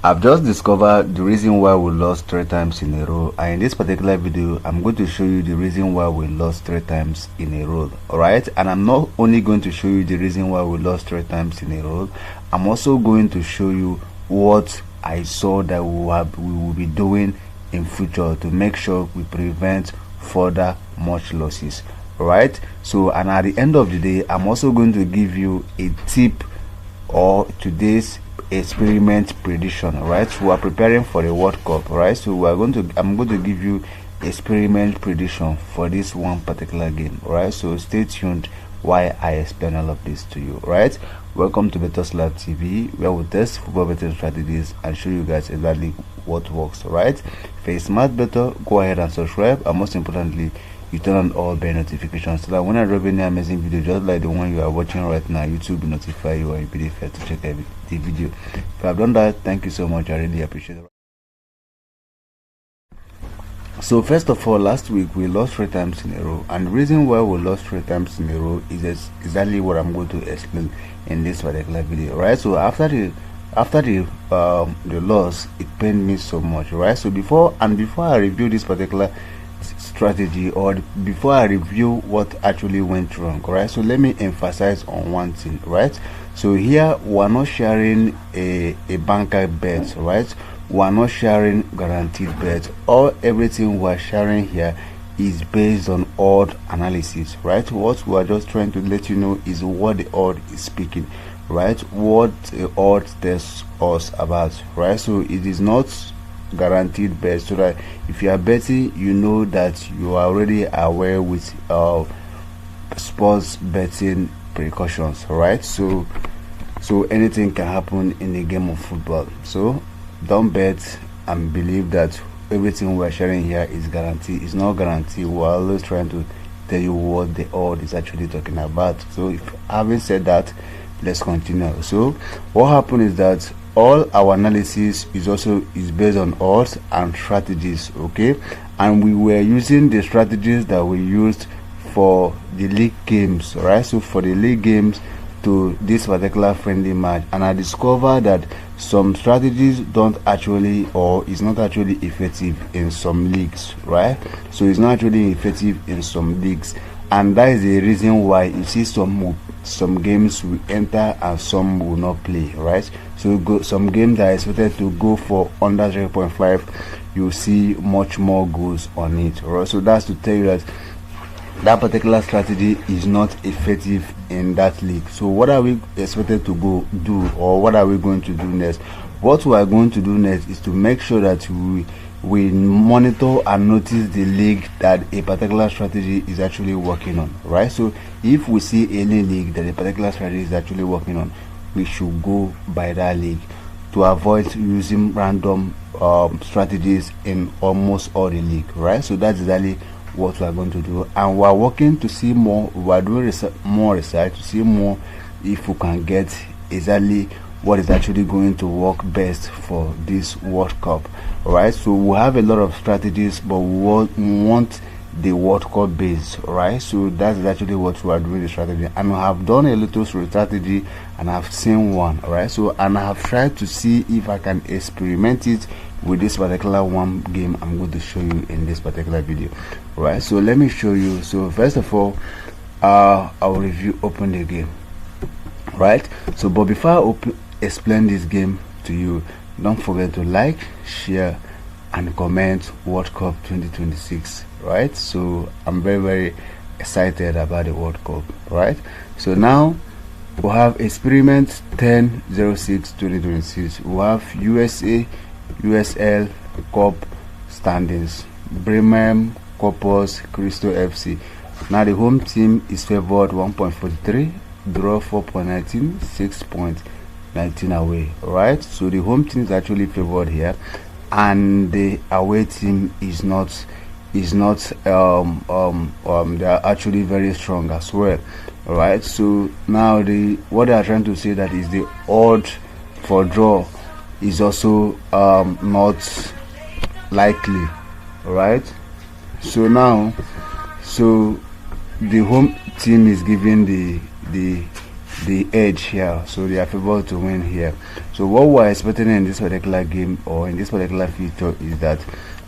I've just discovered the reason why we lost 3 times in a row, and in this particular video I'm going to show you the reason why we lost 3 times in a row. Alright, and I'm not only going to show you the reason why we lost 3 times in a row, I'm also going to show you what I saw that we will be doing in future to make sure we prevent further much losses. Alright, so and at the end of the day I'm also going to give you a tip or today's experiment prediction. Right, so we are preparing for the World Cup, right? So I'm going to give you experiment prediction for this one particular game. Right, so stay tuned while I explain all of this to you. Right, welcome to Bettors Lab TV, where we test football betting strategies and show you guys exactly what works. Right, if you're a smart bettor, go ahead and subscribe, and most importantly you turn on all bell notifications so that when I drop any amazing video just like the one you are watching right now, YouTube will notify you and you'll be the first to check the video. If you have done that, thank you so much, I really appreciate it. So first of all, last week we lost 3 times in a row, and the reason why we lost 3 times in a row is exactly what I'm going to explain in this particular video. Right, so after the loss, it pained me so much. Right, so before I review this particular strategy, or before I review what actually went wrong, right, so let me emphasize on one thing. Right, so here we're not sharing a banker bet, right? We're not sharing guaranteed bet. Everything we're sharing here is based on odd analysis. Right, what we're just trying to let you know is what the odd is speaking, right? What the odd tells us about. Right, so it is not guaranteed bet, so that if you are betting, you know that you are already aware with sports betting precautions. Right, so anything can happen in a game of football, so don't bet and believe that everything we're sharing here is guaranteed. It's not guaranteed. We're always trying to tell you what the odd is actually talking about. So if having said that, let's continue. So what happened is that all our analysis is based on odds and strategies, okay? And we were using the strategies that we used for the league games, right? So for the league games to this particular friendly match, and I discovered that some strategies don't actually, or is not actually effective in some leagues, right? So it's not actually effective in some leagues, and that is the reason why you see some games will enter and some will not play. Right, so some games that are expected to go for under 0.5, you see much more goals on it. Right, so that's to tell you that that particular strategy is not effective in that league. So what are we expected to go do, or what are we going to do next? What we are going to do next is to make sure that we monitor and notice the league that a particular strategy is actually working on. Right, so if we see any league that a particular strategy is actually working on, we should go by that league to avoid using random strategies in almost all the league. Right, so that's exactly what we are going to do, and we are working to see more. We are doing more research to see more if we can get exactly what is actually going to work best for this World Cup. Right, so we have a lot of strategies, but we want the World Cup base. Right, so that's actually what we are doing, the strategy, and I have done a little strategy and I've seen one. Right, so and I have tried to see if I can experiment it with this particular one game I'm going to show you in this particular video. Right, so let me show you. So first of all, I'll open the game. Right, so but before I explain this game to you, don't forget to like, share and comment World Cup 2026. Right, so I'm very excited about the World Cup. Right, so now we have experiment 10/06/2026. we have USA USL Cup standings: Bremen, Corpus Christi FC. Now the home team is favored 1.43, draw 4.19, 6.19 away. Right, so the home team is actually favored here, and the away team is not. They are actually very strong as well. Right, so now what they are trying to say that is the odd for draw is also not likely. Right, so now the home team is giving the the edge here, so they are favored to win here. So what we're expecting in this particular game, or in this particular feature, is that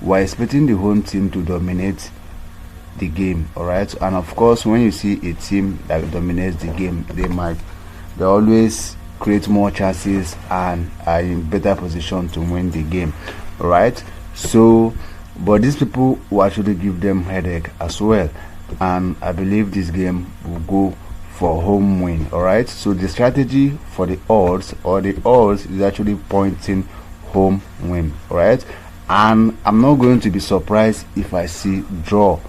we're expecting the home team to dominate the game. All right, and of course, when you see a team that dominates the game, they always create more chances and are in better position to win the game. All right, so but these people will actually give them headache as well, and I believe this game will go for home win. All right, so the strategy for the odds, is actually pointing home win. All right, and I'm not going to be surprised if I see draw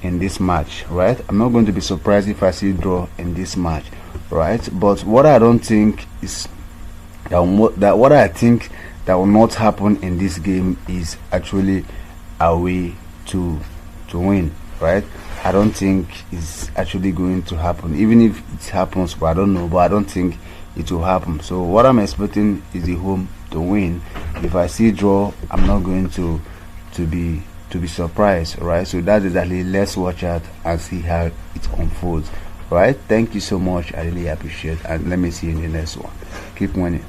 in this match. Right, I'm not going to be surprised if I see draw in this match. Right, but what I don't think is that what I think that will not happen in this game is actually a way to win. Right, I don't think it's actually going to happen. Even if it happens, but I don't know, but I don't think it will happen. So what I'm expecting is the home to win. If I see draw, I'm not going to be surprised. Right, so that's exactly, let's watch out and see how it unfolds. Right, thank you so much, I really appreciate it, and let me see you in the next one. Keep winning.